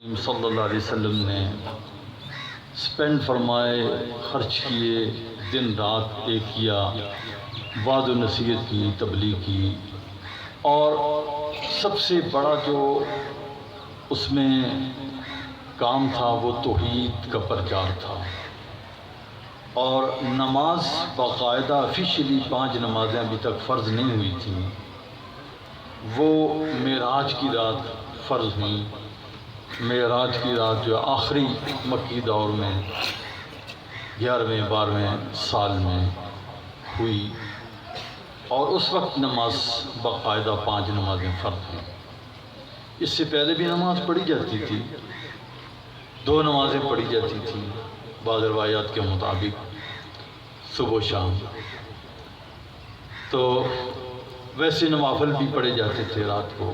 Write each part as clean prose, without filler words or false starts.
صلی اللہ علیہ وسلم نے سپینڈ فرمائے، خرچ کیے، دن رات ایک کیا، وعظ و نصیحت کی، تبلیغ کی، اور سب سے بڑا جو اس میں کام تھا وہ توحید کا پرچار تھا۔ اور نماز باقاعدہ آفیشلی 5 نمازیں ابھی تک فرض نہیں ہوئی تھیں، وہ معراج کی رات فرض ہوئیں۔ معراج کی رات جو آخری مکی دور میں 11ویں 12ویں سال میں ہوئی، اور اس وقت نماز باقاعدہ 5 نمازیں فرض ہیں۔ اس سے پہلے بھی نماز پڑھی جاتی تھی، 2 نمازیں پڑھی جاتی تھیں بعض روایات کے مطابق، صبح و شام۔ تو ویسے نوافل بھی پڑھے جاتے تھے رات کو۔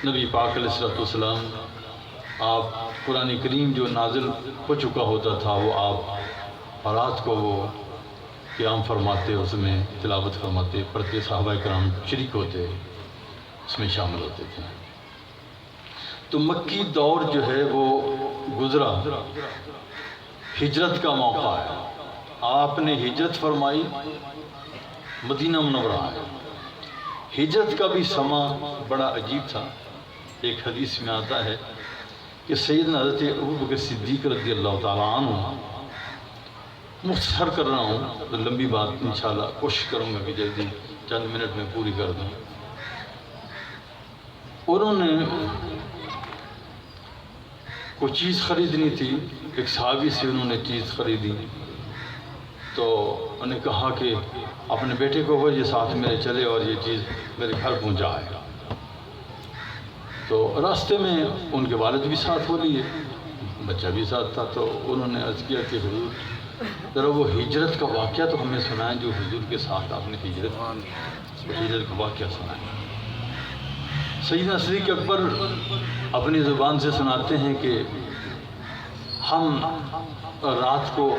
نبی پاک علیہ السلام آپ قرآن کریم جو نازل ہو چکا ہوتا تھا وہ آپ رات کو وہ قیام فرماتے، اس میں تلاوت فرماتے، پڑھتے، صحابہ کرام شریک ہوتے، اس میں شامل ہوتے تھے۔ تو مکی دور جو ہے وہ گزرا، ہجرت کا موقع ہے، آپ نے ہجرت فرمائی، مدینہ منورہ آئے۔ ہجرت کا بھی سما بڑا عجیب تھا۔ ایک حدیث میں آتا ہے کہ سیدنا حضرت ابوبکر صدیق رضی اللہ تعالیٰ عنہ، مختصر کر رہا ہوں تو لمبی بات انشاءاللہ کوشش کروں گا کہ جلدی چند منٹ میں پوری کر دوں۔ انہوں نے کوئی چیز خریدنی تھی، ایک صحابی سے انہوں نے چیز خریدی، تو انہوں نے کہا کہ اپنے بیٹے کو وہ یہ ساتھ میرے چلے اور یہ چیز میرے گھر پہنچائے۔ تو راستے میں ان کے والد بھی ساتھ ہو لیے، بچہ بھی ساتھ تھا، تو انہوں نے عرض کیا کہ حضور ذرا وہ ہجرت کا واقعہ تو ہمیں سنائیں جو حضور کے ساتھ آپ نے ہجرت کا واقعہ سنائیں۔ سیدنا صدیق اکبر اپنی زبان سے سناتے ہیں کہ ہم رات کو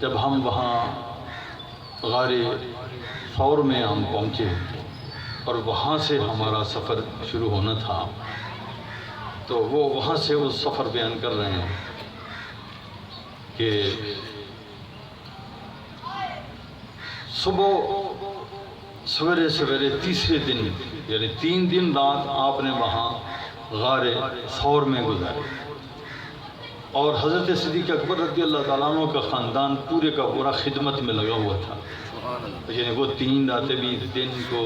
جب ہم وہاں غار ثور میں ہم پہنچے اور وہاں سے ہمارا سفر شروع ہونا تھا، تو وہ وہاں سے وہ سفر بیان کر رہے ہیں کہ سویرے سویرے تیسرے دن، یعنی 3 دن رات آپ نے وہاں غار ثور میں گزارے، اور حضرت صدیق اکبر رضی اللہ تعالیٰ عنہ کا خاندان پورے کا پورا خدمت میں لگا ہوا تھا۔ یعنی وہ 3 راتیں بھی، دن کو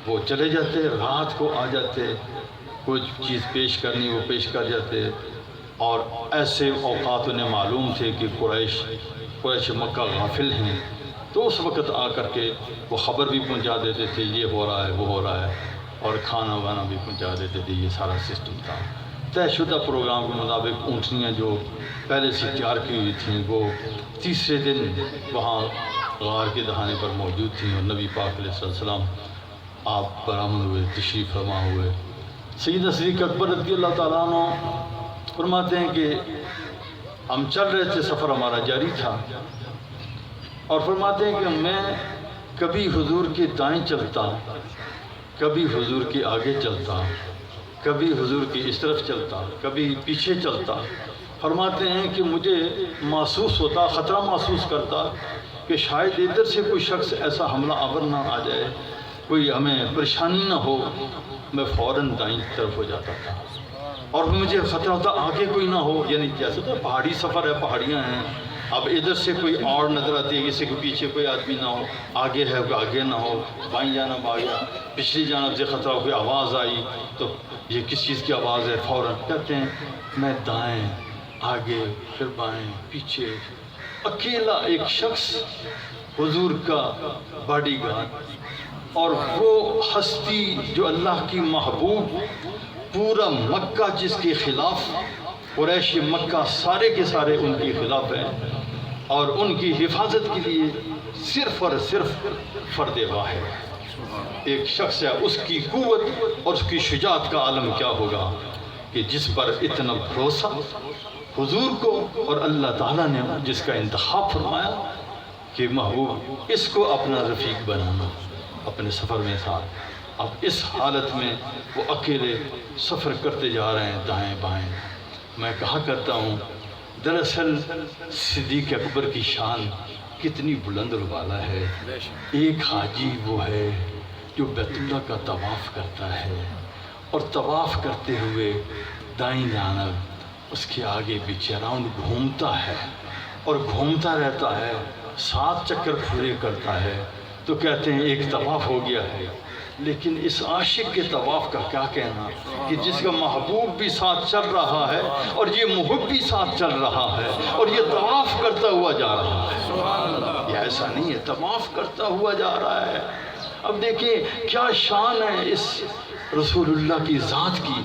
وہ چلے جاتے، رات کو آ جاتے، کوئی چیز پیش کرنی وہ پیش کر جاتے، اور ایسے اوقات انہیں معلوم تھے کہ قریش مکہ غافل ہیں، تو اس وقت آ کر کے وہ خبر بھی پہنچا دیتے تھے یہ ہو رہا ہے وہ ہو رہا ہے، اور کھانا وانا بھی پہنچا دیتے تھے۔ یہ سارا سسٹم تھا طے شدہ پروگرام کے مطابق۔ اونٹنیاں جو پہلے سے تیار کی ہوئی تھیں وہ تیسرے دن وہاں غار کے دہانے پر موجود تھیں، اور نبی پاک علیہ السلام آپ برآمد ہوئے، تشریف فرما ہوئے۔ سیدنا صدیق اکبر رضی اللہ تعالیٰ عنہ فرماتے ہیں کہ ہم چل رہے تھے، سفر ہمارا جاری تھا، اور فرماتے ہیں کہ میں کبھی حضور کے دائیں چلتا، کبھی حضور کے آگے چلتا، کبھی حضور کی اس طرف چلتا، کبھی پیچھے چلتا۔ فرماتے ہیں کہ مجھے محسوس ہوتا، خطرہ محسوس کرتا کہ شاید ادھر سے کوئی شخص ایسا حملہ آور نہ آ جائے، کوئی ہمیں پریشانی نہ ہو، میں فوراً دائیں طرف ہو جاتا تھا، اور مجھے خطرہ ہوتا آگے کوئی نہ ہو، یعنی جیسے تو پہاڑی سفر ہے، پہاڑیاں ہیں، اب ادھر سے کوئی اور نظر آتی ہے، کسی کے پیچھے کوئی آدمی نہ ہو، آگے ہے کوئی آگے نہ ہو، بائیں جانب آ گیا، پچھلی جانب سے خطرہ ہو، کوئی آواز آئی تو یہ کس چیز کی آواز ہے، فوراً کہتے ہیں میں دائیں، آگے، پھر بائیں، پیچھے، اکیلا ایک شخص حضور کا باڈی گارڈ، اور وہ ہستی جو اللہ کی محبوب، پورا مکہ جس کے خلاف، قریش مکہ سارے کے سارے ان کے خلاف ہیں، اور ان کی حفاظت کے لیے صرف اور صرف فرد واحد ایک شخص ہے۔ اس کی قوت اور اس کی شجاعت کا عالم کیا ہوگا کہ جس پر اتنا بھروسہ حضور کو، اور اللہ تعالیٰ نے جس کا انتخاب فرمایا کہ محبوب اس کو اپنا رفیق بنانا اپنے سفر میں ساتھ۔ اب اس حالت میں وہ اکیلے سفر کرتے جا رہے ہیں دائیں بائیں. میں کہا کرتا ہوں دراصل صدیق اکبر کی شان کتنی بلند اور بالا ہے. ایک حاجی وہ ہے جو بیت اللہ کا طواف کرتا ہے اور طواف کرتے ہوئے دائیں جانب اس کے آگے پیچھے راؤنڈ گھومتا ہے اور گھومتا رہتا ہے, 7 چکر پورے کرتا ہے. تو کہتے ہیں ایک طواف ہو گیا ہے. لیکن اس عاشق کے طواف کا کیا کہنا کہ جس کا محبوب بھی ساتھ چل رہا ہے اور یہ محب بھی ساتھ چل رہا ہے اور یہ طواف کرتا ہوا جا رہا ہے. یہ ایسا نہیں ہے, طواف کرتا ہوا جا رہا ہے. اب دیکھیں کیا شان ہے اس رسول اللہ کی ذات کی.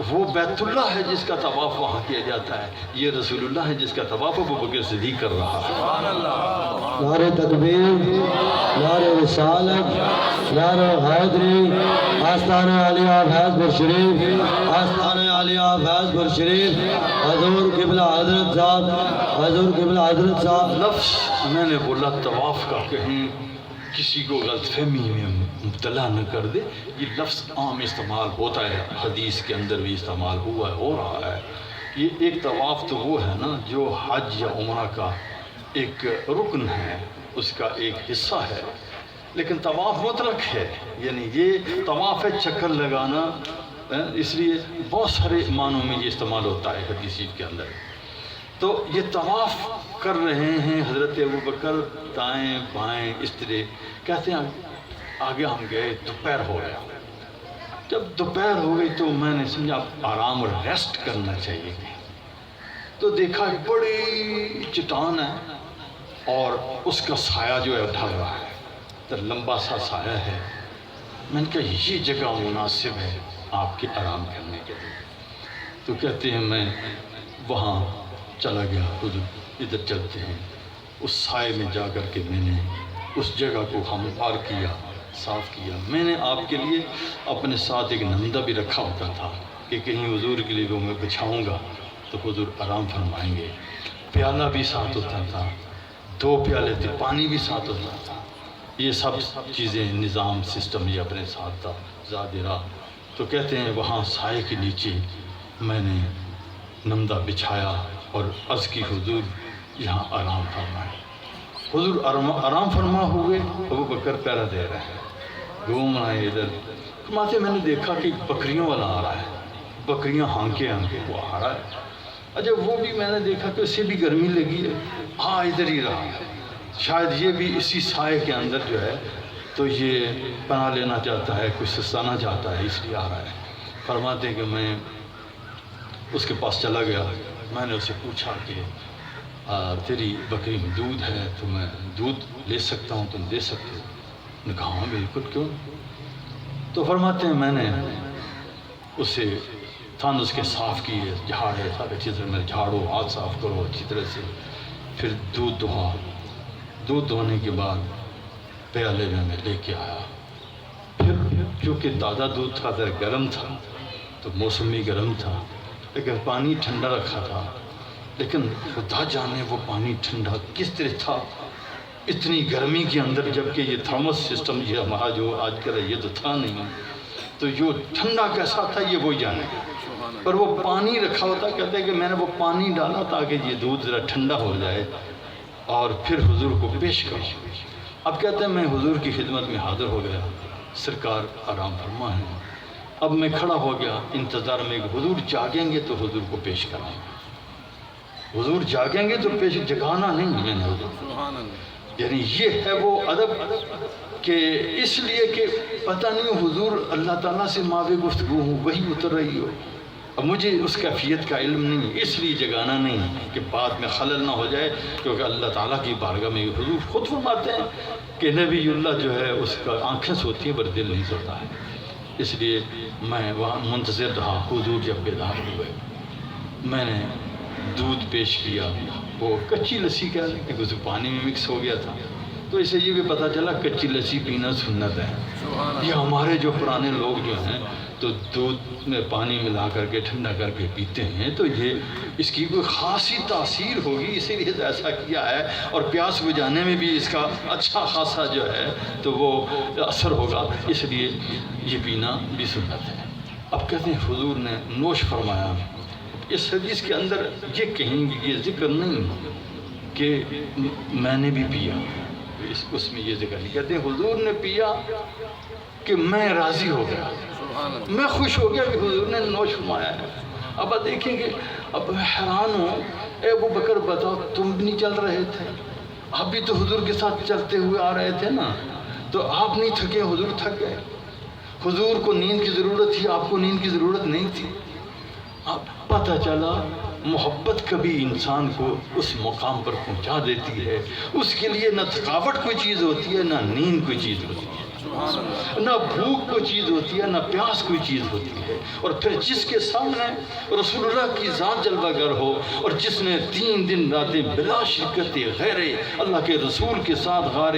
وہ بیت اللہ ہے جس کا طواف وہاں کیا جاتا ہے, یہ رسول اللہ ہے جس کا طواف ابو بکر صدیق کر رہا ہے. نعرہ تکبیر, نعرہ رسالت, نعرہ حیدری, آستانہ علیہ فیض پر شریف, آستانہ علیہ فیض پر شریف, حضور قبلہ حضرت صاحب, حضور قبلہ حضرت صاحب. لفظ میں نے بولا طواف کا, کہیں کسی کو غلط فہمی میں مبتلا نہ کر دے. یہ لفظ عام استعمال ہوتا ہے, حدیث کے اندر بھی استعمال ہوا ہے, ہو رہا ہے. یہ ایک طواف تو وہ ہے نا جو حج یا عمرہ کا ایک رکن ہے, اس کا ایک حصہ ہے. لیکن طواف مطلق ہے, یعنی یہ طواف ہے چکر لگانا, اس لیے بہت سارے معنوں میں یہ استعمال ہوتا ہے حدیث کے اندر. تو یہ طواف کر رہے ہیں حضرت ابوبکر دائیں بائیں اس طرح. کہتے ہیں آگے ہم گئے, دوپہر ہو گیا. جب دوپہر ہو گئی تو میں نے سمجھا آرام اور ریسٹ کرنا چاہیے. تو دیکھا ایک بڑی چٹان ہے اور اس کا سایہ جو ہے ڈھل رہا ہے, تو لمبا سا سایہ ہے. میں نے کہا یہ جگہ مناسب ہے آپ کے آرام کرنے کے لیے. تو کہتے ہیں میں وہاں چلا گیا, حضور ادھر چلتے ہیں. اس سائے میں جا کر کے میں نے اس جگہ کو ہموار کیا, صاف کیا. میں نے آپ کے لیے اپنے ساتھ ایک نمدہ بھی رکھا ہوتا تھا کہ کہیں حضور کے لیے وہ میں بچھاؤں گا تو حضور آرام فرمائیں گے. پیالہ بھی ساتھ ہوتا تھا, 2 پیالے تھے, پانی بھی ساتھ ہوتا تھا. یہ سب چیزیں نظام سسٹم یہ اپنے ساتھ تھا زادرہ. تو کہتے ہیں وہاں سائے کے نیچے میں نے نمدہ بچھایا اور عرض کی حضور یہاں آرام فرمائیں. حضور آرام فرما ہوئے. ابو بکر پہرا دے رہے ہیں, گھوم رہے ہیں ادھر. فرماتے میں نے دیکھا کہ بکریوں والا آ رہا ہے, بکریاں ہانکے ہانکے وہ آ رہا ہے. اچھا وہ بھی میں نے دیکھا کہ اسے بھی گرمی لگی ہے, ہاں ادھر ہی رہا ہے. شاید یہ بھی اسی سائے کے اندر جو ہے تو یہ پناہ لینا چاہتا ہے, کچھ سستانا چاہتا ہے, اس لیے آ رہا ہے. فرماتے ہیں کہ میں اس کے پاس چلا گیا. میں نے اسے پوچھا کہ تیری بکری میں دودھ ہے تو میں دودھ لے سکتا ہوں, تم دے سکتے ہو؟ نے کہا ہاں بالکل, کیوں. تو فرماتے ہیں میں نے اسے تھن اس کے صاف کیے, جھاڑ ہے سب اچھی طرح, میں جھاڑو, ہاتھ صاف کرو اچھی طرح سے. پھر دودھ دہا. دودھ دھونے کے بعد پیالے میں لے کے آیا. پھر چونکہ تازہ دودھ تھا, ذرا گرم تھا, تو موسم بھی گرم تھا, لیکن پانی ٹھنڈا رکھا تھا. لیکن خدا جانے وہ پانی ٹھنڈا کس طرح تھا اتنی گرمی کے اندر, جبکہ یہ تھرمس سسٹم یہ ہمارا جو آج کل ہے یہ تو تھا نہیں. تو جو ٹھنڈا کیسا تھا یہ وہی جانے. پر وہ پانی رکھا ہوتا, کہتے ہیں کہ میں نے وہ پانی ڈالا تاکہ یہ دودھ ذرا ٹھنڈا ہو جائے اور پھر حضور کو پیش کروں. اب کہتے ہیں میں حضور کی خدمت میں حاضر ہو گیا. سرکار آرام فرما ہے. اب میں کھڑا ہو گیا انتظار میں کہ حضور جاگیں گے تو حضور کو پیش کریں گے. حضور جاگیں گے تو پیش, جگانا نہیں میں نے حضور. یعنی یہ ہے وہ ادب کہ اس لیے کہ پتہ نہیں حضور اللہ تعالیٰ سے ماوے گفتگو ہوں, وہی اتر رہی ہو. اب مجھے اس کیفیت کا علم نہیں, اس لیے جگانا نہیں کہ بعد میں خلل نہ ہو جائے, کیونکہ اللہ تعالیٰ کی بارگاہ میں حضور خود فرماتے ہیں کہ نبی اللہ جو ہے اس کا آنکھیں سوتی ہیں پر دل نہیں سوتا ہے. اس لیے میں وہاں منتظر رہا. حضور جب بیدار ہوئے میں نے دودھ پیش کیا. وہ کچی لسی کا کہ اس پانی میں مکس ہو گیا تھا, تو اسے یہ بھی پتہ چلا کچی لسی پینا سنت ہے. یہ ہمارے جو پرانے لوگ جو ہیں تو دودھ میں پانی ملا کر کے ٹھنڈا کر کے پیتے ہیں تو یہ اس کی کوئی خاصی تاثیر ہوگی، اسی لیے ایسا کیا ہے، اور پیاس بجھانے میں بھی اس کا اچھا خاصا جو ہے تو وہ اثر ہوگا، اس لیے یہ پینا بھی سنت ہے۔ اب کہتے ہیں حضور نے نوش فرمایا، اس حدیث کے اندر یہ کہیں گے، یہ ذکر نہیں کہ میں نے بھی پیا، اس میں یہ ذکر نہیں، کہتے ہیں حضور نے پیا کہ میں راضی ہو گیا، میں خوش ہو گیا کہ حضور نے نوش فرمایا ہے۔ اب آپ دیکھیں گے، اب میں حیران ہوں، اے ابو بکر بتاؤ تم بھی نہیں چل رہے تھے، آپ بھی تو حضور کے ساتھ چلتے ہوئے آ رہے تھے نا، تو آپ نہیں تھکے، حضور تھک گئے، حضور کو نیند کی ضرورت تھی، آپ کو نیند کی ضرورت نہیں تھی۔ اب پتہ چلا محبت کبھی انسان کو اس مقام پر پہنچا دیتی ہے، اس کے لیے نہ تھکاوٹ کوئی چیز ہوتی ہے، نہ نیند کوئی چیز ہوتی ہے، نہ بھوک کوئی چیز ہوتی ہے، نہ پیاس کوئی چیز ہوتی ہے۔ اور پھر جس کے سامنے رسول اللہ کی ذات جلوہ گر ہو، اور جس نے 3 دن راتیں بلا شرکت غیر اللہ کے رسول کے ساتھ غار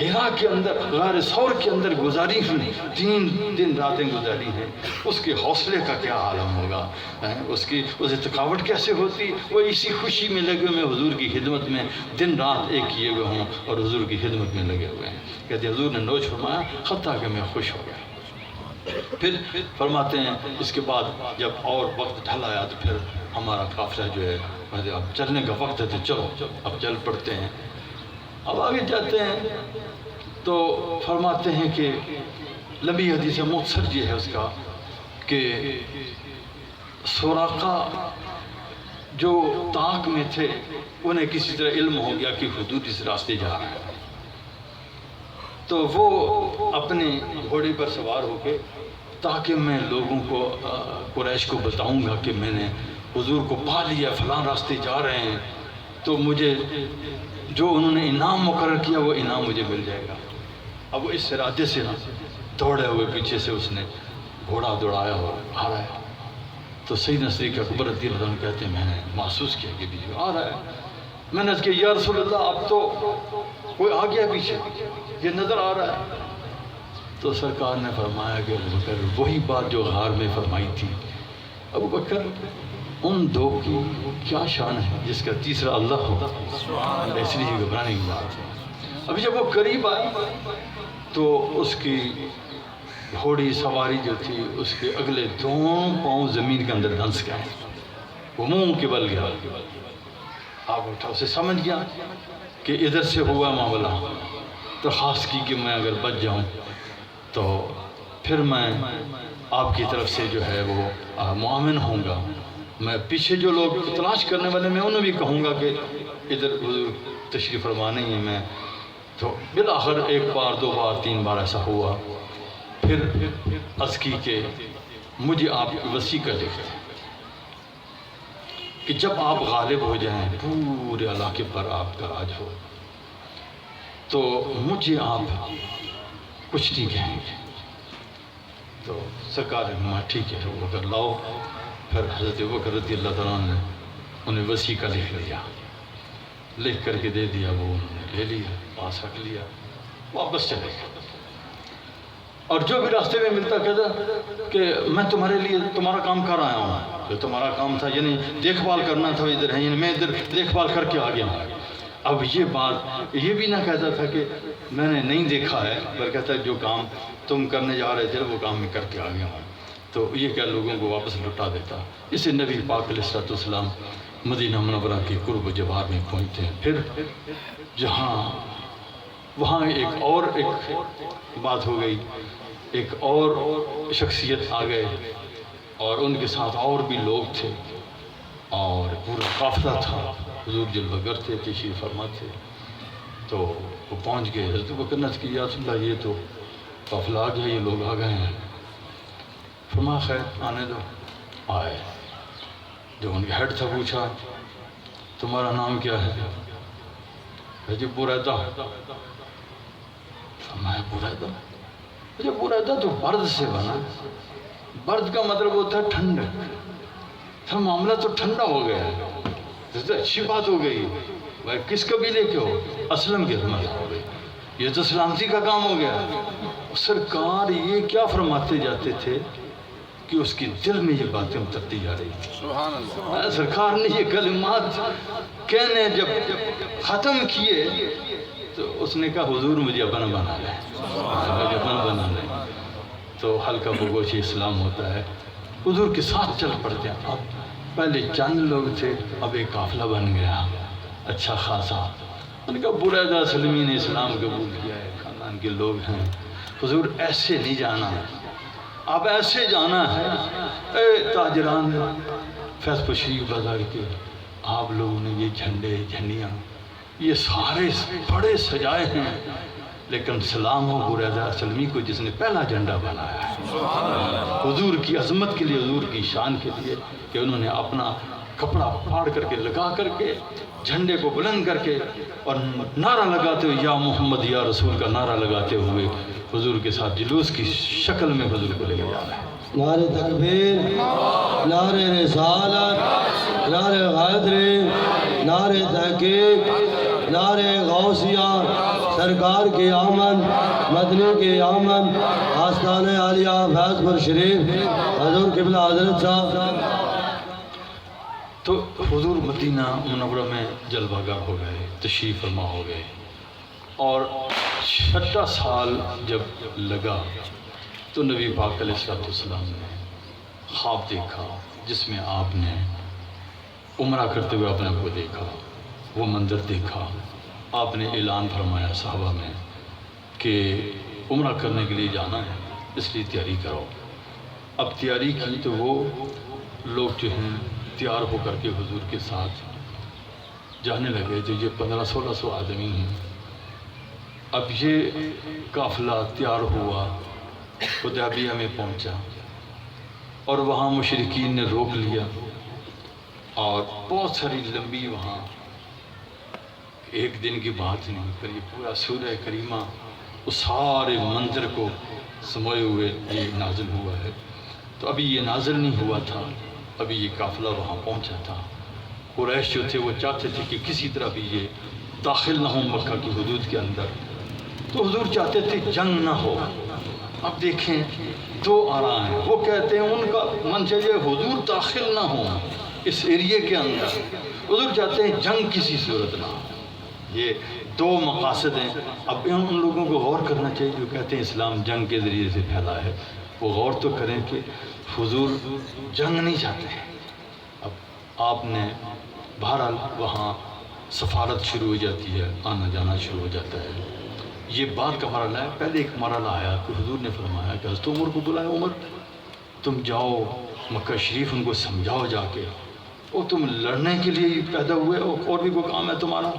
حرا کے اندر، غار ثور کے اندر گزاری ہیں، 3 دن راتیں گزاری ہیں، اس کے حوصلے کا کیا عالم ہوگا، اسے تھکاوٹ کیسے ہوتی، وہ اسی خوشی میں لگے ہوئے حضور کی خدمت میں دن رات ایک کیے ہوئے ہوں اور حضور کی خدمت میں لگے ہوئے ہیں۔ کہتے ہیں حضور نے نوش فرمایا حتیٰ کہ میں خوش ہو گیا۔ پھر فرماتے ہیں اس کے بعد جب اور وقت ڈھل آیا تو پھر ہمارا قافلہ جو ہے اب چلنے کا وقت ہے تو چلو اب چل پڑتے ہیں۔ اب آگے جاتے ہیں تو فرماتے ہیں کہ لمبی حدیث مختصر یہ ہے اس کا کہ سراقہ جو طاق میں تھے انہیں کسی طرح علم ہو گیا کہ حضور اس راستے جا رہے ہیں، تو وہ اپنے گھوڑے پر سوار ہو کے تاکہ میں لوگوں کو قریش کو بتاؤں گا کہ میں نے حضور کو پا لیا، فلاں راستے جا رہے ہیں، تو مجھے جو انہوں نے انعام مقرر کیا وہ انعام مجھے مل جائے گا۔ اب وہ اس ارادے سے دوڑے ہوئے پیچھے سے اس نے گھوڑا دوڑایا اور آ رہا ہے، تو سیدنا صدیق اکبر رضی اللہ عنہ کہتے ہیں میں نے محسوس کیا کہ بیچ آ رہا ہے، میں نے کہا یا رسول اللہ اب تو کوئی آ گیا پیچھے، یہ نظر آ رہا ہے۔ تو سرکار نے فرمایا کہ ابو بکر وہی بات جو غار میں فرمائی تھی، ابو بکر ان 2 کی کیا شان ہے جس کا تیسرا اللہ ہو، اس لیے گھبرانے کی بات ہے۔ ابھی جب وہ قریب آئی تو اس کی گھوڑی سواری جو تھی اس کے اگلے 2 پاؤں زمین کے اندر دھنس گئے، وہ منہ کے بل گیا۔ آپ اٹھا اسے سمجھ گیا کہ ادھر سے ہوا معاملہ، درخواست کی کہ میں اگر بچ جاؤں تو پھر میں آپ کی طرف سے جو ہے وہ معاون ہوں گا، میں پیچھے جو لوگ تلاش کرنے والے میں انہیں بھی کہوں گا کہ ادھر حضور تشریف فرما نہیں ہے میں۔ تو بالآخر 1 بار 2 بار 3 بار ایسا ہوا، پھر عرض کی کہ مجھے آپ وسیع کر دیتے کہ جب آپ غالب ہو جائیں پورے علاقے پر آپ کا راج ہو تو مجھے آپ کچھ نہیں کہیں گے۔ تو سرکار نے کہا ٹھیک ہے ابو بکر لاؤ، پھر حضرت ابو بکر رضی اللہ تعالیٰ نے انہیں وسیقہ لکھ لیا، لکھ کر کے دے دیا، وہ انہوں نے لے لیا، پاس رکھ لیا، واپس چلے گئے۔ اور جو بھی راستے میں ملتا کہتا کہ میں تمہارے لیے تمہارا کام کر آیا ہوں، جو تمہارا کام تھا یعنی دیکھ بھال کرنا تھا ادھر ہے، یعنی میں ادھر دیکھ بھال کر کے آ گیا ہوں۔ اب یہ بات یہ بھی نہ کہتا تھا کہ میں نے نہیں دیکھا ہے، پر کہتا ہے جو کام تم کرنے جا رہے تھے وہ کام میں کر کے آ گیا ہوں، تو یہ کیا لوگوں کو واپس لٹا دیتا۔ اسے نبی پاک علیہ السلام مدینہ منورہ کے قرب و جوار میں پہنچتے ہیں۔ پھر جہاں وہاں ایک بات ہو گئی، ایک اور شخصیت آ گئے اور ان کے ساتھ اور بھی لوگ تھے اور پورا قافلہ تھا، حضور جلوہ گر تھے، تشریف فرما تھے، تو وہ پہنچ گئے۔ حضرت ابو بکر نے کہا یا رسول اللہ یہ تو قافلہ آ گیا، یہ لوگ آ گئے ہیں۔ فرمایا خیر آنے دو۔ آئے، جو ان کے ہیڈ تھا پوچھا تمہارا نام کیا ہے؟ کہا جی بریدہ۔ فرمایا بریدہ؟ مجھے بریدہ تو برد سے بنا، برد کا مطلب ہوتا ہے ٹھنڈ، تو معاملہ تو ٹھنڈا ہو گیا ہے، تو اچھی بات ہو گئی، بھائی کس قبیلے کے ہو؟ اسلم کے سمجھ ہو گئی، یہ تو سلامتی کا کام ہو گیا۔ سرکار یہ کیا فرماتے جاتے تھے کہ اس کے دل میں یہ باتیں اترتی جا رہی تھی۔ سبحان اللہ۔ سرکار نے یہ کلمات کہنے جب ختم کیے تو اس نے کہا حضور مجھے اپنا بنا لیں، مجھے اپنا بنا لیں۔ تو ہلکا بگوشی اسلام ہوتا ہے، حضور کے ساتھ چل پڑتے ہیں۔ اب پہلے چند لوگ تھے، اب ایک قافلہ بن گیا اچھا خاصا۔ ان کا بریدہ سلمی نے اسلام قبول کیا ہے، خاندان کے لوگ ہیں۔ حضور ایسے نہیں جانا ہے، اب ایسے جانا ہے۔ اے تاجران فیض تشریف بازار کے، آپ لوگوں نے یہ جھنڈے جھنڈیاں یہ سارے بڑے سجائے ہیں، لیکن سلام ہو بریدہ سلمی کو جس نے پہلا جھنڈا بنایا ہے، حضور کی عظمت کے لیے، حضور کی شان کے لیے، کہ انہوں نے اپنا کپڑا پھاڑ کر کے لگا کر کے جھنڈے کو بلند کر کے اور نعرہ لگاتے ہوئے یا محمد یا رسول کا نعرہ لگاتے ہوئے حضور کے ساتھ جلوس کی شکل میں حضور کو لے کے جا رہے ہیں۔ نعرہ تکبیر، نعرہ رسالت، نعرہ حیدری، نعرہ تحقیق، نعرہ غوثیہ، سرکار کی آمد، مدنی کی آمد، آستانہ عالیہ فیض پور شریف، حضور قبلہ حضرت صاحب۔ تو حضور مدینہ منورہ میں جلوہ گاہ ہو گئے، تشریف فرما ہو گئے، اور 6 سال جب لگا تو نبی پاک علیہ السلام نے خواب دیکھا جس میں آپ نے عمرہ کرتے ہوئے اپنے کو دیکھا، وہ منظر دیکھا۔ آپ نے اعلان فرمایا صحابہ میں کہ عمرہ کرنے کے لیے جانا ہے، اس لیے تیاری کرو۔ اب تیاری کی تو وہ لوگ جو ہیں تیار ہو کر کے حضور کے ساتھ جانے لگے، جو یہ 1500-1600 آدمی ہیں۔ اب یہ قافلہ تیار ہوا، حدیبیہ میں پہنچا، اور وہاں مشرکین نے روک لیا، اور بہت ساری لمبی وہاں ایک دن کی بات نہیں، پر یہ پورا سورہ کریمہ اس سارے منظر کو سموئے ہوئے یہ نازل ہوا ہے۔ تو ابھی یہ نازل نہیں ہوا تھا، ابھی یہ قافلہ وہاں پہنچا تھا۔ قریش جو تھے وہ چاہتے تھے کہ کسی طرح بھی یہ داخل نہ ہوں مکہ کی حدود کے اندر، تو حضور چاہتے تھے جنگ نہ ہو۔ اب دیکھیں دو آراء ہیں، وہ کہتے ہیں ان کا منشا یہ حضور داخل نہ ہوں اس ایریے کے اندر، حضور چاہتے ہیں جنگ کسی صورت نہ ہو۔ یہ دو مقاصد ہیں۔ اب ان لوگوں کو غور کرنا چاہیے جو کہتے ہیں اسلام جنگ کے ذریعے سے پھیلا ہے، وہ غور تو کریں کہ حضور جنگ نہیں چاہتے ہیں۔ اب آپ نے بہرحال وہاں سفارت شروع ہو جاتی ہے، آنا جانا شروع ہو جاتا ہے۔ یہ بات کا مرحلہ ہے۔ پہلے ایک مرحلہ آیا کہ حضور نے فرمایا کہ حضرت عمر کو بلایا، عمر تم جاؤ مکہ شریف، ان کو سمجھاؤ جا کے، اور تم لڑنے کے لیے پیدا ہوئے اور بھی کوئی کام ہے تمہارا؟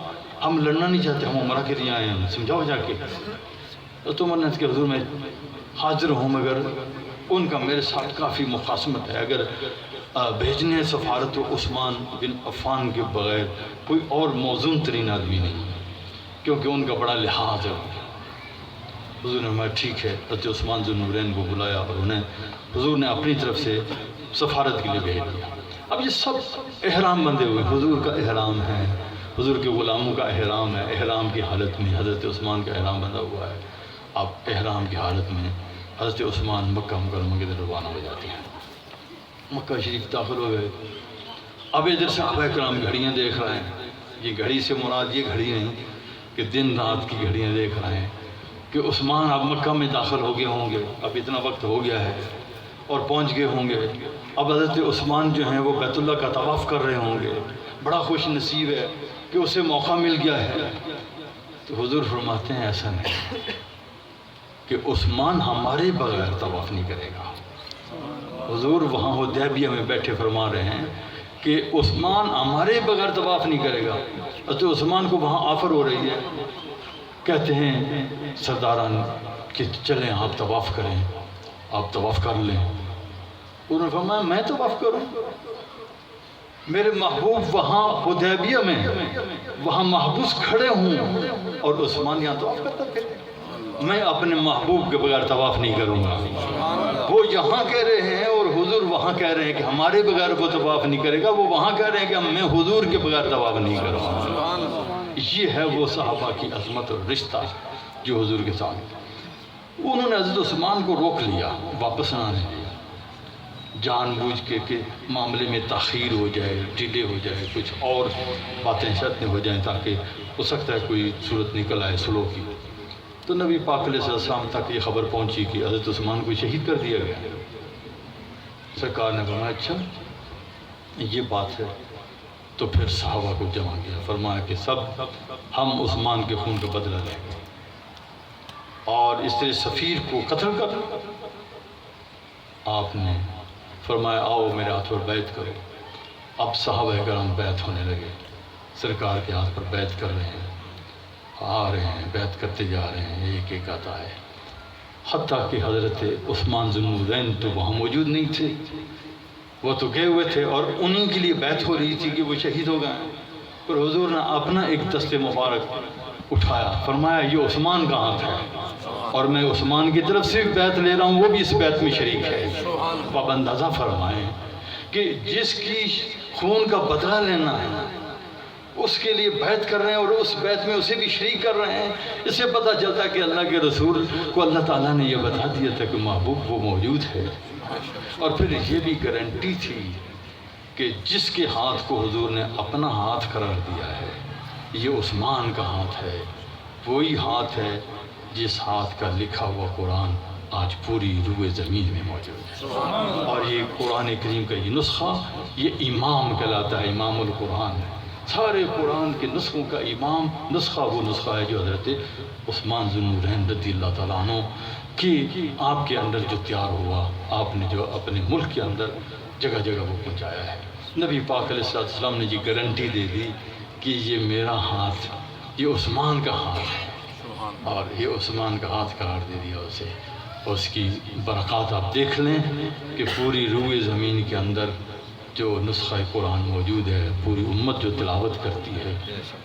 ہم لڑنا نہیں چاہتے، ہم عمرہ کے لیے آئے ہیں، سمجھاؤ جا کے۔ تو عمر نے کہ حضور میں حاضر ہوں، مگر ان کا میرے ساتھ کافی مخاصمت ہے، اگر بھیجنے سفارت تو عثمان بن عفان کے بغیر کوئی اور موزون ترین آدمی نہیں، کیونکہ ان کا بڑا لحاظ ہے۔ حضور نے فرمایا ٹھیک ہے، حضرت عثمان ذو النورین کو بلایا اور انہیں حضور نے اپنی طرف سے سفارت کے لیے بھیج دیا۔ اب یہ سب احرام بندے ہوئے، حضور کا احرام ہے، حضور کے غلاموں کا احرام ہے، احرام کی حالت میں حضرت عثمان کا احرام بندہ ہوا ہے۔ اب احرام کی حالت میں حضرت عثمان مکہ مکرمہ کے طرف روانہ ہو جاتے ہیں، مکہ شریف داخل ہو گئے۔ اب ادھر صحابہ کرام گھڑیاں دیکھ رہے ہیں، یہ گھڑی سے مراد یہ گھڑی نہیں کہ دن رات کی گھڑیاں دیکھ رہے ہیں کہ عثمان اب مکہ میں داخل ہو گئے ہوں گے، اب اتنا وقت ہو گیا ہے اور پہنچ گئے ہوں گے۔ اب حضرت عثمان جو ہیں وہ بیت اللہ کا طواف کر رہے ہوں گے، بڑا خوش نصیب ہے کہ اسے موقع مل گیا ہے۔ تو حضور فرماتے ہیں ایسا نہیں کہ عثمان ہمارے بغیر طواف نہیں کرے گا۔ حضور وہاں حدیبیہ میں بیٹھے فرما رہے ہیں کہ عثمان ہمارے بغیر طواف نہیں کرے گا۔ حضرت عثمان کو وہاں آفر ہو رہی ہے، کہتے ہیں سرداران کہ چلیں آپ طواف کریں، آپ طواف کر لیں۔ انہوں نے فرمایا میں طواف کروں؟ میرے محبوب وہاں حدیبیہ میں وہاں محبوس کھڑے ہوں اور عثمان یہاں طواف کرتا پھر، میں اپنے محبوب کے بغیر طواف نہیں کروں گا۔ وہ یہاں کہہ رہے ہیں اور حضور وہاں کہہ رہے ہیں کہ ہمارے بغیر وہ طواف نہیں کرے گا، وہ وہاں کہہ رہے ہیں کہ میں حضور کے بغیر طواف نہیں کروں گا۔ یہ ہے وہ صحابہ کی عظمت اور رشتہ جو حضور کے ساتھ۔ انہوں نے حضرت عثمان کو روک لیا، واپس نہ آنے دیا۔ جان بوجھ کے کہ معاملے میں تاخیر ہو جائے، ڈیلے ہو جائے، کچھ اور باتیں شرطیں ہو جائیں تاکہ ہو سکتا ہے کوئی صورت نکل آئے صلح کی۔ تو نبی پاک علیہ السلام تک یہ خبر پہنچی کہ حضرت عثمان کو شہید کر دیا گیا۔ سرکار نے فرمایا اچھا یہ بات ہے، تو پھر صحابہ کو جمع کیا، فرمایا کہ سب ہم عثمان کے خون کا بدلہ لیں گے، اور اس طرح سفیر کو قتل کر۔ آپ نے فرمایا آؤ میرے ہاتھ پر بیعت کرو۔ اب صحابہ کرام بیعت ہونے لگے، سرکار کے ہاتھ پر بیعت کر رہے ہیں، آ رہے ہیں، بیعت کرتے جا رہے ہیں، ایک ایک آتا ہے، حتیٰ کہ حضرت عثمان ذو النورین تو وہاں موجود نہیں تھے، وہ تو گئے ہوئے تھے، اور انہیں کے لیے بیعت ہو رہی تھی کہ وہ شہید ہو گئے۔ پر حضور نے اپنا ایک دست مبارک اٹھایا، فرمایا یہ عثمان کا ہاتھ ہے، اور میں عثمان کی طرف سے بیعت لے رہا ہوں، وہ بھی اس بیعت میں شریک ہے۔ اب اندازہ فرمائیں کہ جس کی خون کا بدلہ لینا ہے اس کے لیے بیعت کر رہے ہیں، اور اس بیعت میں اسے بھی شریک کر رہے ہیں۔ اس سے پتہ چلتا کہ اللہ کے رسول کو اللہ تعالیٰ نے یہ بتا دیا تھا کہ محبوب وہ موجود ہے، اور پھر یہ بھی گارنٹی تھی کہ جس کے ہاتھ کو حضور نے اپنا ہاتھ قرار دیا ہے یہ عثمان کا ہاتھ ہے، وہی ہاتھ ہے جس ہاتھ کا لکھا ہوا قرآن آج پوری روئے زمین میں موجود ہے۔ اور یہ قرآن کریم کا یہ نسخہ یہ امام کہلاتا ہے، امام القرآن ہے۔ سارے قرآن کے نسخوں کا امام نسخہ وہ نسخہ ہے جو حضرت عثمان ذو النورین رضی اللہ تعالیٰ عنہ کہ آپ کے اندر جو تیار ہوا، آپ نے جو اپنے ملک کے اندر جگہ جگہ وہ پہنچایا ہے۔ نبی پاک علیہ السلام نے یہ گارنٹی دے دی کہ یہ میرا ہاتھ، یہ عثمان کا ہاتھ ہے، اور یہ عثمان کا ہاتھ قرار دے دیا اسے۔ اس کی برکات آپ دیکھ لیں کہ پوری روئے زمین کے اندر جو نسخہ قرآن موجود ہے، پوری امت جو تلاوت کرتی ہے،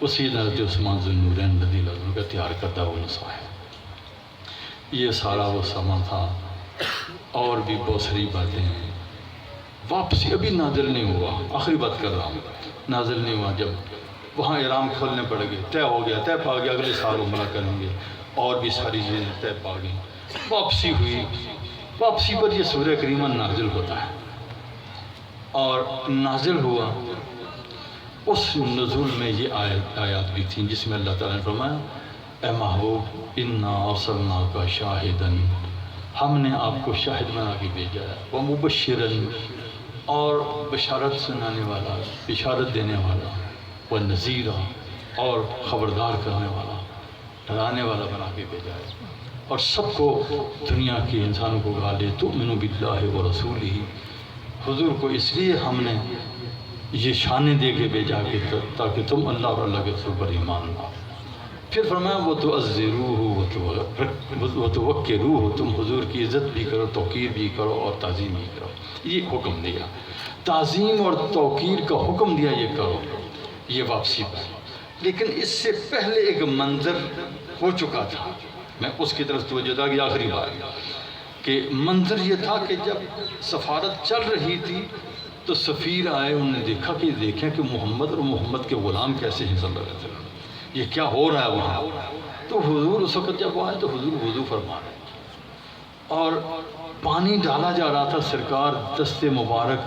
اسی حضرت عثمان ذو النورین رضی اللہ عنہ کا تیار کردہ وہ نسخہ ہے۔ یہ سارا وہ سما تھا، اور بھی بہت ساری باتیں ہیں۔ واپسی ابھی نازل نہیں ہوا، آخری بات کر رہا ہوں، نازل نہیں ہوا جب وہاں احرام کھولنے پڑ گئے، طے ہو گیا، طے پا گیا اگلے سال عمرہ کریں گے، اور بھی ساری چیزیں طے پا گئیں۔ واپسی ہوئی، واپسی پر یہ سورہ کریمہ نازل ہوتا ہے، اور نازل ہوا اس نزول میں یہ آیات بھی تھیں جس میں اللہ تعالیٰ نے فرمایا اے محبوب انا ارسلناک شاہداً، ہم نے آپ کو شاہد بنا کے بھیجا ہے، ومبشراً، اور بشارت سنانے والا، بشارت دینے والا، ونذیرا، اور خبردار کرنے والا، ڈرانے والا بنا کے بھیجا ہے، اور سب کو دنیا کے انسانوں کو کہا لے تؤمنوا باللہ ورسولہ۔ حضور کو اس لیے ہم نے یہ شانیں دے کے بھیجا کہ تاکہ تم اللہ اور اللہ کے رسول پر ایمان لاؤ۔ پھر فرمایا وَتُعَزِّرُوهُ وَتُوَقِّرُوهُ، تم حضور کی عزت بھی کرو، توقیر بھی کرو، اور تعظیم بھی کرو۔ یہ حکم دیا، تعظیم اور توقیر کا حکم دیا، یہ کرو، یہ واپسی پر۔ لیکن اس سے پہلے ایک منظر ہو چکا تھا، میں اس کی طرف توجہ دیا کہ آخری بار کہ منظر یہ تھا کہ جب سفارت چل رہی تھی تو سفیر آئے، انہوں نے دیکھا کہ دیکھیں کہ محمد اور محمد کے غلام کیسے ہیں صلی اللہ علیہ وسلم، یہ کیا ہو رہا ہے وہاں۔ تو حضور اس وقت جب وہ آئے تو حضور وضو فرما رہے تھے، اور پانی ڈالا جا رہا تھا، سرکار دست مبارک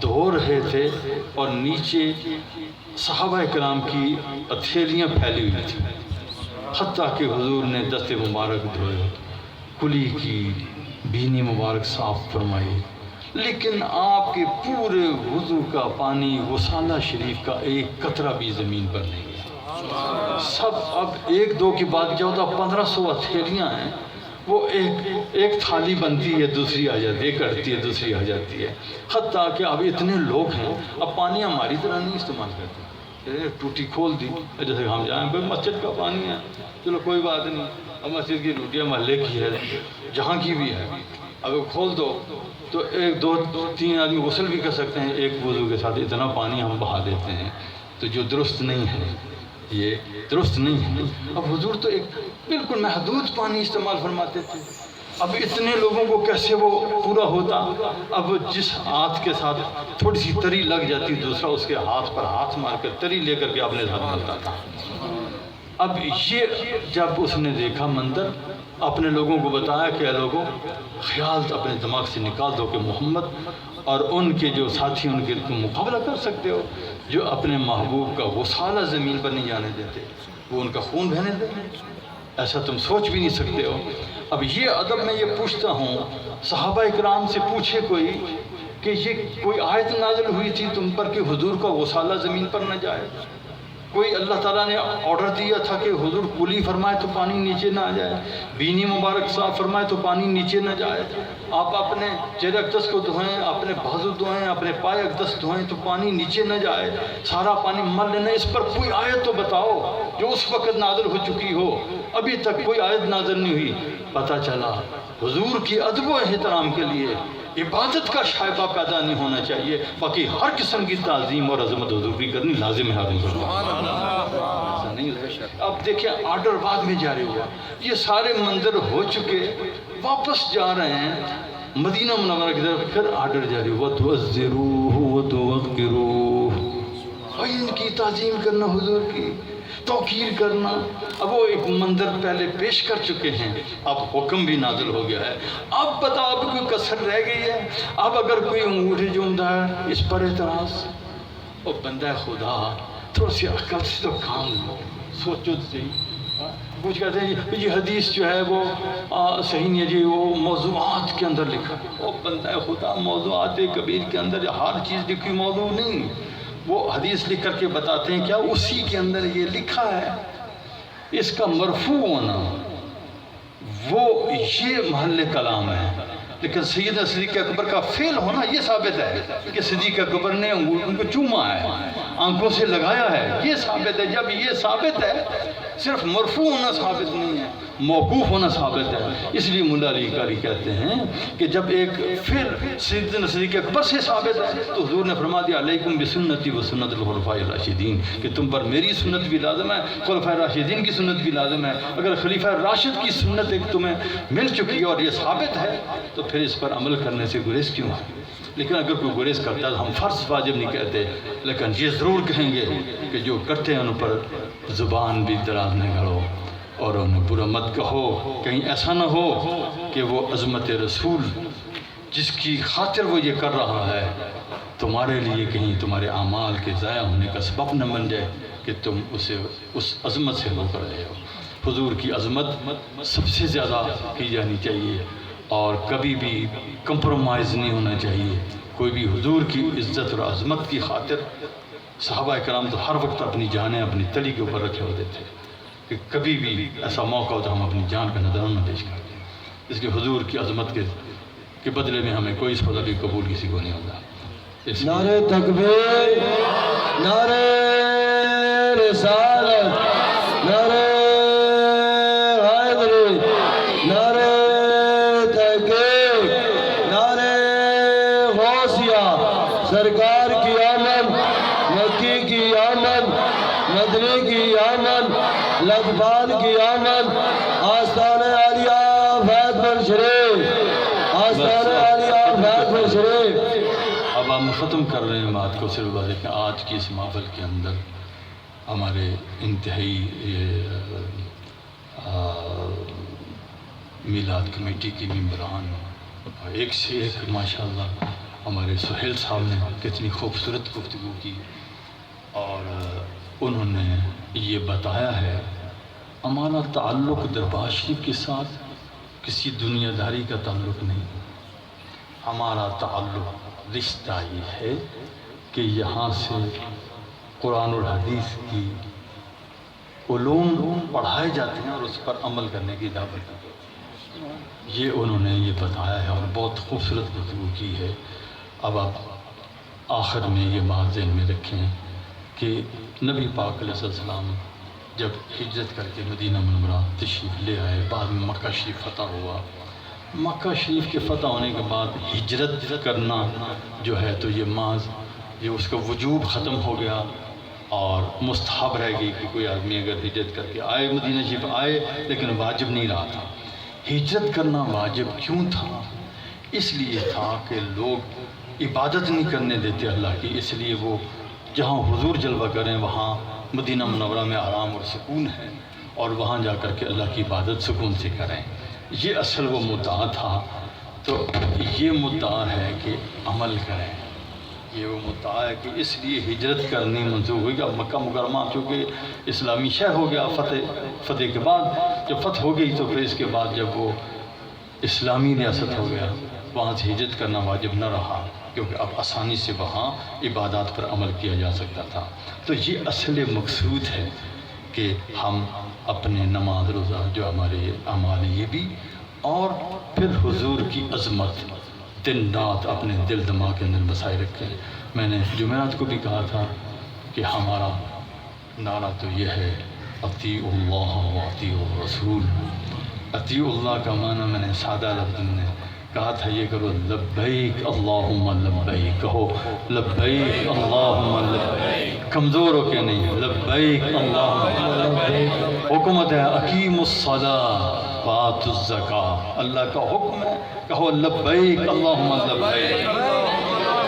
دھو رہے تھے، اور نیچے صحابہ کرام کی ہتھیلیاں پھیلی ہوئی تھیں، حتیٰ کہ حضور نے دست مبارک دھوئے، کلی کی، بینی مبارک صاف فرمائی، لیکن آپ کے پورے وضو کا پانی غسالہ شریف کا ایک قطرہ بھی زمین پر نہیں گیا۔ سب اب ایک دو کی بات کیا ہوتا، 1500 ہتھیلیاں ہیں، وہ ایک تھالی بنتی ہے، دوسری آ جاتی ہے، کٹتی ہے، دوسری آ جاتی ہے، حتیٰ کہ اب اتنے لوگ ہیں، اب پانی ہماری طرح نہیں استعمال کرتے، ٹوٹی کھول دی، جیسے ہم جائیں بھائی مسجد کا پانی ہے، چلو کوئی بات نہیں، اب مسجد کی ٹوٹیاں محلے کی ہے، جہاں کی بھی ہے، اگر کھول دو تو ایک دو تین آدمی غسل بھی کر سکتے ہیں ایک وضو کے ساتھ، اتنا پانی ہم بہا دیتے ہیں، تو جو درست نہیں ہے، یہ درست نہیں ہے۔ اب حضور تو ایک بالکل محدود پانی استعمال فرماتے تھے، اب اتنے لوگوں کو کیسے وہ پورا ہوتا؟ اب جس ہاتھ کے ساتھ تھوڑی سی تری لگ جاتی، دوسرا اس کے ہاتھ پر ہاتھ مار کر تری لے کر کے اپنے ساتھ ملتا تھا۔ اب یہ جب اس نے دیکھا منظر اپنے لوگوں کو بتایا کہ اے لوگوں خیال اپنے دماغ سے نکال دو کہ محمد اور ان کے جو ساتھی ان کے تم مقابلہ کر سکتے ہو جو اپنے محبوب کا غسالہ زمین پر نہیں جانے دیتے، وہ ان کا خون بہنے دیتے، ایسا تم سوچ بھی نہیں سکتے ہو۔ اب یہ ادب میں یہ پوچھتا ہوں، صحابہ اکرام سے پوچھے کوئی کہ یہ کوئی آیت نازل ہوئی تھی تم پر کہ حضور کا غسالہ زمین پر نہ جائے؟ کوئی اللہ تعالیٰ نے آرڈر دیا تھا کہ حضور کلی فرمائے تو پانی نیچے نہ آ جائے، بینی مبارک صاف فرمائے تو پانی نیچے نہ جائے، آپ اپنے چہرے اقدس کو دھوئیں، اپنے بازو دھوئیں، اپنے پائے اقدس دھوئیں تو پانی نیچے نہ جائے، سارا پانی مل لینا؟ اس پر کوئی آیت تو بتاؤ جو اس وقت نازل ہو چکی ہو، ابھی تک کوئی آیت نازل نہیں ہوئی۔ پتہ چلا حضور کی ادب و احترام کے لیے عبادت کا شائبہ پیدا نہیں ہونا چاہیے، باقی ہر قسم کی تعظیم اور عظمت حضور کی کرنی لازم ہے۔ ایسا نہیں ہوتا۔ اب دیکھیں آرڈر بعد میں جاری ہوا، یہ سارے منظر ہو چکے، واپس جا رہے ہیں مدینہ منورہ کی طرف، پھر آرڈر جاری ہوا وَتُوَزِّرُوهُ وَتُوَقِّرُوهُ، اور ان کی تعظیم کرنا، حضور کی توقیر کرنا۔ اب وہ ایک منظر پہلے پیش کر چکے ہیں، اب حکم بھی نازل ہو گیا ہے، اب بتا اب کوئی کسر رہ گئی ہے؟ اب اگر کوئی انگوٹھی جومتا ہے اس پر اعتراض؟ او بندہ خدا تھوڑا سی عقل سے تو کام لو، سوچو تو صحیح۔ کچھ کہتے ہیں یہ حدیث جو ہے وہ صحیح نہیں ہے جی، وہ موضوعات کے اندر لکھا ہے۔ او بندہ خدا موضوعات کبیر کے اندر ہر چیز لکھی موضوع نہیں، وہ حدیث لکھ کر کے بتاتے ہیں کیا اسی کے اندر یہ لکھا ہے، اس کا مرفوع ہونا وہ یہ محل کلام ہے، لیکن سیدنا صدیق اکبر کا فعل ہونا یہ ثابت ہے کہ صدیق اکبر نے ان کو چوما ہے، آنکھوں سے لگایا ہے، یہ ثابت ہے۔ جب یہ ثابت ہے، صرف مرفوع ہونا ثابت نہیں ہے، موقوف ہونا ثابت ہے۔ اس لیے مولا علی قاری کہتے ہیں کہ جب ایک فعل سیدنا صدیق اکبر سے ثابت ہے تو حضور نے فرما دیا علیکم بسنتی و سنت الخلفاء الراشدین، کہ تم پر میری سنت بھی لازم ہے، خلفاء راشدین کی سنت بھی لازم ہے۔ اگر خلیفہ راشد کی سنت ایک تمہیں مل چکی ہے اور یہ ثابت ہے تو پھر اس پر عمل کرنے سے گریز کیوں ہے؟ لیکن اگر کوئی گریز کرتا ہے تو ہم فرض واجب نہیں کہتے، لیکن یہ ضرور کہیں گے کہ جو کرتے ہیں ان پر زبان بھی دراز نہ کرو اور انہیں برا مت کہو، کہیں ایسا نہ ہو کہ وہ عظمت رسول جس کی خاطر وہ یہ کر رہا ہے تمہارے لیے کہیں تمہارے اعمال کے ضائع ہونے کا سبب نہ بن جائے کہ تم اسے اس عظمت سے رو کر رہے ہو۔ حضور کی عظمت سب سے زیادہ کی جانی چاہیے اور کبھی بھی کمپرومائز نہیں ہونا چاہیے۔ کوئی بھی حضور کی عزت اور عظمت کی خاطر، صحابہ کرام تو ہر وقت اپنی جانیں اپنی تلی کے اوپر رکھے ہوتے تھے کہ کبھی بھی ایسا موقع ہو تو ہم اپنی جان کا نذرانہ پیش کرتے ہیں۔ اس لیے حضور کی عظمت کے بدلے میں ہمیں کوئی سودا بھی قبول کسی کو نہیں ہوگا۔ نعرہ تکبیر، نعرہ رسالت، نعرہ حیدری، نعرہ تحقیق، نعرہ غوثیہ، سرکار کی آمد، مکی کی آمد، مدنی کی آمد، لدفان کی آمد، آستان عالیہ فیض پر شریف، آستان عالیہ فیض پر شریف۔ اب ہم ختم کر رہے ہیں بات کو، صرف بات ہے کہ آج کی اس محفل کے اندر ہمارے انتہائی میلاد کمیٹی کی ممبران ایک سے ایک ماشاءاللہ ہمارے سہیل صاحب نے کتنی خوبصورت گفتگو کی اور انہوں نے یہ بتایا ہے ہمارا تعلق دربار شریف کے ساتھ کسی دنیا داری کا تعلق نہیں، ہمارا تعلق رشتہ یہ ہے کہ یہاں سے قرآن اور حدیث کی علوم پڑھائے جاتے ہیں اور اس پر عمل کرنے کی دعوت دی۔ یہ انہوں نے یہ بتایا ہے اور بہت خوبصورت گفتگو کی ہے۔ اب آپ آخر میں یہ بات ذہن میں رکھیں کہ نبی پاک علیہ السلام جب ہجرت کر کے مدینہ منورہ تشریف لے آئے، بعد میں مکہ شریف فتح ہوا، مکہ شریف کے فتح ہونے کے بعد ہجرت کرنا جو ہے تو یہ محض یہ اس کا وجوب ختم ہو گیا اور مستحب رہ گئی کہ کوئی آدمی اگر ہجرت کر کے آئے مدینہ شریف آئے لیکن واجب نہیں رہا تھا۔ ہجرت کرنا واجب کیوں تھا؟ اس لیے تھا کہ لوگ عبادت نہیں کرنے دیتے اللہ کی، اس لیے وہ جہاں حضور جلوہ کریں وہاں مدینہ منورہ میں آرام اور سکون ہے اور وہاں جا کر کے اللہ کی عبادت سکون سے کریں۔ یہ اصل وہ مدعا تھا. تو یہ مدعا ہے کہ عمل کریں. یہ وہ مدعا ہے کہ اس لیے ہجرت کرنی منسوخ ہوئی. اب مکہ مکرمہ چونکہ اسلامی شہر ہو گیا فتح کے بعد، جب فتح ہو گئی تو پھر اس کے بعد جب وہ اسلامی ریاست ہو گیا وہاں سے ہجرت کرنا واجب نہ رہا، کیونکہ اب آسانی سے وہاں عبادات پر عمل کیا جا سکتا تھا. تو یہ اصل مقصود ہے کہ ہم اپنے نماز روزہ جو ہمارے اعمال یہ بھی، اور پھر حضور کی عظمت دن رات اپنے دل دماغ کے اندر بسائے رکھیں. میں نے جمعرات کو بھی کہا تھا کہ ہمارا نعرہ تو یہ ہے اطیع اللہ و اطیع الرسول. اطیع اللہ کا معنی میں نے سادہ لفظ میں کہا تھا یہ کرو لبیک اللہم لبیک، کہو لبیک اللہم لبیک، کمزور ہو کے نہیں، لبیک اللہم لبیک. حکمت ہے اقیم الصلاۃ وآتوا الزکاۃ، اللہ کا حکم ہے کہو لبیک اللہم لبیک.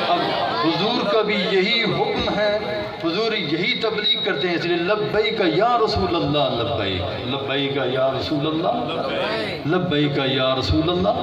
اب حضور کا بھی یہی حکم ہے، حضور یہی تبلیغ کرتے ہیں، اس لیے لبیک یا رسول اللہ لبیک، لبیک یا رسول اللہ، لبیک یا رسول اللہ.